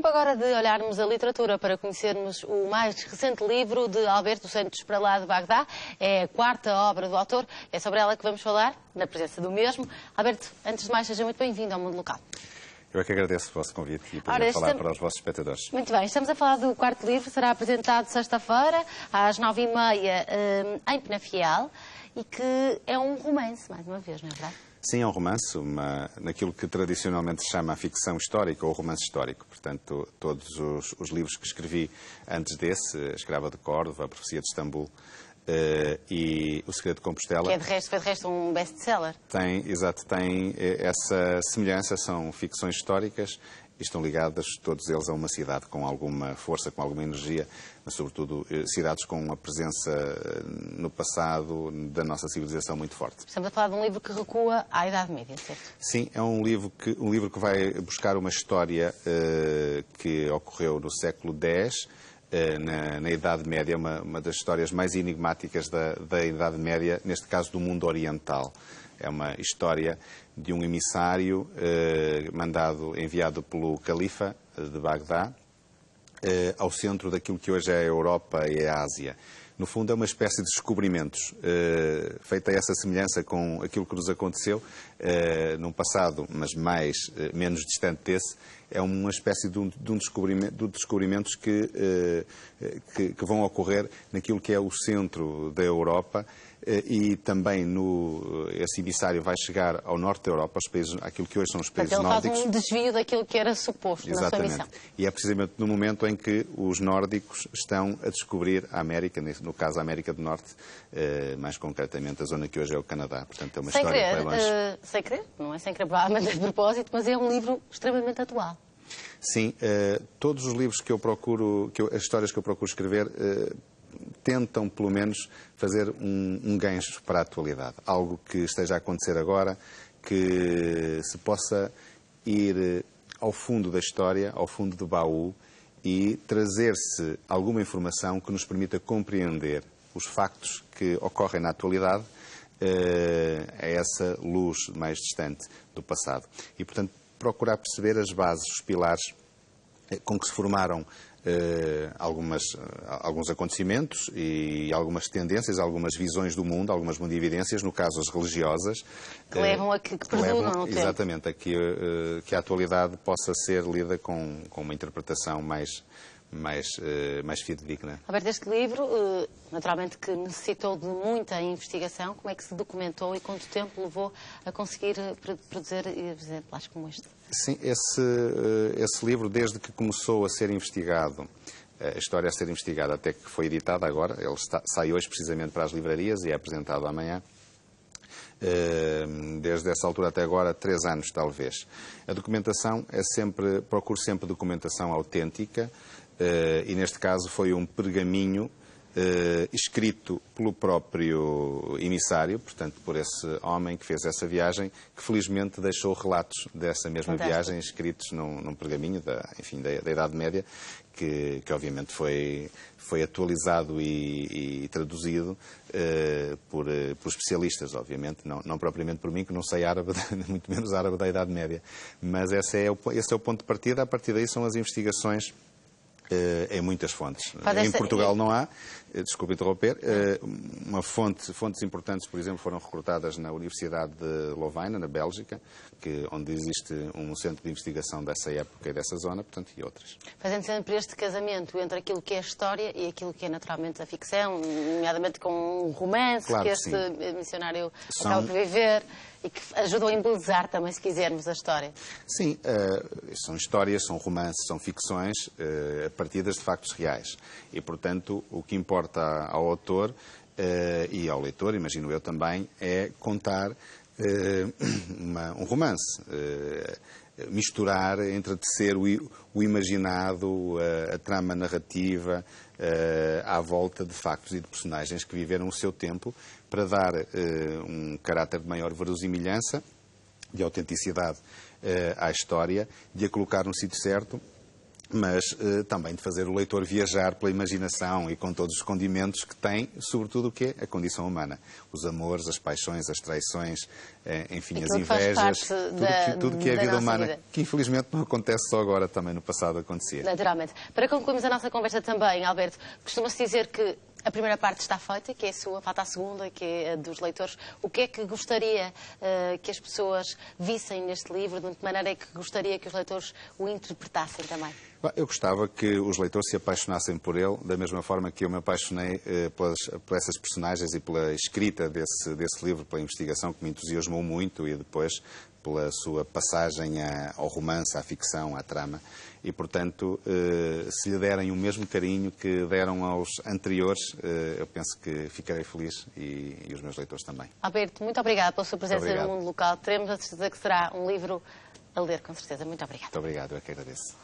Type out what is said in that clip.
tempo agora de olharmos a literatura para conhecermos o mais recente livro de Alberto Santos para lá de Bagdá. É a quarta obra do autor. É sobre ela que vamos falar, na presença do mesmo. Alberto, antes de mais, seja muito bem-vindo ao Mundo Local. Eu é que agradeço o vosso convite e poder falar para os vossos espectadores. Muito bem, estamos a falar do quarto livro, será apresentado sexta-feira, às 9h30, em Penafiel, e que é um romance, mais uma vez, não é verdade? Sim, é um romance, naquilo que tradicionalmente se chama a ficção histórica ou romance histórico. Portanto, todos os livros que escrevi antes desse, A Escrava de Córdoba, A Profecia de Istambul e O Segredo de Compostela... Que foi de resto um best-seller. Tem essa semelhança, são ficções históricas e estão ligadas, todos eles, a uma cidade com alguma força, com alguma energia, mas sobretudo cidades com uma presença no passado da nossa civilização muito forte. Estamos a falar de um livro que recua à Idade Média, certo? Sim, é um livro que vai buscar uma história que ocorreu no século X, na Idade Média, uma das histórias mais enigmáticas da Idade Média, neste caso do mundo oriental. É uma história de um emissário enviado pelo Califa de Bagdá ao centro daquilo que hoje é a Europa e a Ásia. No fundo, é uma espécie de descobrimentos, feita essa semelhança com aquilo que nos aconteceu num passado, mas menos distante desse. É uma espécie de descobrimentos que vão ocorrer naquilo que é o centro da Europa, e também esse emissário vai chegar ao norte da Europa, àquilo que hoje são os países nórdicos. Ele faz um desvio daquilo que era suposto. Exatamente. Na sua missão. E é precisamente no momento em que os nórdicos estão a descobrir a América, no caso a América do Norte, mais concretamente a zona que hoje é o Canadá. Portanto, é uma história que vai longe. Sem querer, não é sem querer, provavelmente de propósito, mas é um livro extremamente atual. Sim, todos os livros que eu procuro, as histórias que eu procuro escrever, tentam, pelo menos, fazer um gancho para a atualidade. Algo que esteja a acontecer agora, que se possa ir ao fundo da história, ao fundo do baú, e trazer-se alguma informação que nos permita compreender os factos que ocorrem na atualidade a essa luz mais distante do passado. E, portanto, procurar perceber as bases, os pilares com que se formaram alguns acontecimentos e algumas tendências, algumas visões do mundo, algumas mundividências, no caso as religiosas. Que levam a que perduram no tempo. Exatamente, a que a atualidade possa ser lida com uma interpretação mais fidedigna. Alberto, este livro, naturalmente que necessitou de muita investigação, como é que se documentou e quanto tempo levou a conseguir produzir exemplares como este? Sim, esse livro, desde que começou a ser investigado, a história a ser investigada até que foi editada agora, ele sai hoje precisamente para as livrarias e é apresentado amanhã, desde essa altura até agora, 3 anos talvez. A documentação procuro sempre documentação autêntica, e neste caso foi um pergaminho escrito pelo próprio emissário, portanto por esse homem que fez essa viagem, que felizmente deixou relatos dessa mesma viagem escritos num pergaminho da Idade Média, que obviamente foi atualizado e traduzido por especialistas, obviamente, não propriamente por mim, que não sei árabe, muito menos árabe da Idade Média. Mas esse é o ponto de partida. A partir daí são as investigações em muitas fontes. Em Portugal não há, desculpe interromper, fontes importantes, por exemplo, foram recrutadas na Universidade de Louvain, na Bélgica, onde existe um centro de investigação dessa época e dessa zona, portanto, e outras. Fazendo sempre este casamento entre aquilo que é a história e aquilo que é naturalmente a ficção, nomeadamente com um romance, claro, que este missionário acaba por viver, e que ajudam a embelezar também, se quisermos, a história. Sim, são histórias, são romances, são ficções partidas de factos reais. E, portanto, o que importa ao autor e ao leitor, imagino eu também, é contar um romance. Misturar, entretecer o imaginado, a trama narrativa, à volta de factos e de personagens que viveram o seu tempo, para dar um caráter de maior verosimilhança, de autenticidade à história, de a colocar no sítio certo mas também de fazer o leitor viajar pela imaginação e com todos os condimentos que tem, sobretudo o que é a condição humana. Os amores, as paixões, as traições, enfim, as invejas, tudo que é a vida humana, que infelizmente não acontece só agora, também no passado acontecia. Naturalmente. Para concluirmos a nossa conversa também, Alberto, costuma-se dizer que a primeira parte está feita, que é a sua, falta a segunda, que é a dos leitores. O que é que gostaria que as pessoas vissem neste livro? De que maneira é que gostaria que os leitores o interpretassem também? Eu gostava que os leitores se apaixonassem por ele, da mesma forma que eu me apaixonei por essas personagens e pela escrita desse livro, pela investigação, que me entusiasmou muito, e depois pela sua passagem ao romance, à ficção, à trama. E, portanto, se lhe derem o mesmo carinho que deram aos anteriores, eu penso que ficarei feliz e os meus leitores também. Alberto, muito obrigada pela sua presença no Mundo Local. Teremos a certeza que será um livro a ler, com certeza. Muito obrigada. Muito obrigado, eu é que agradeço.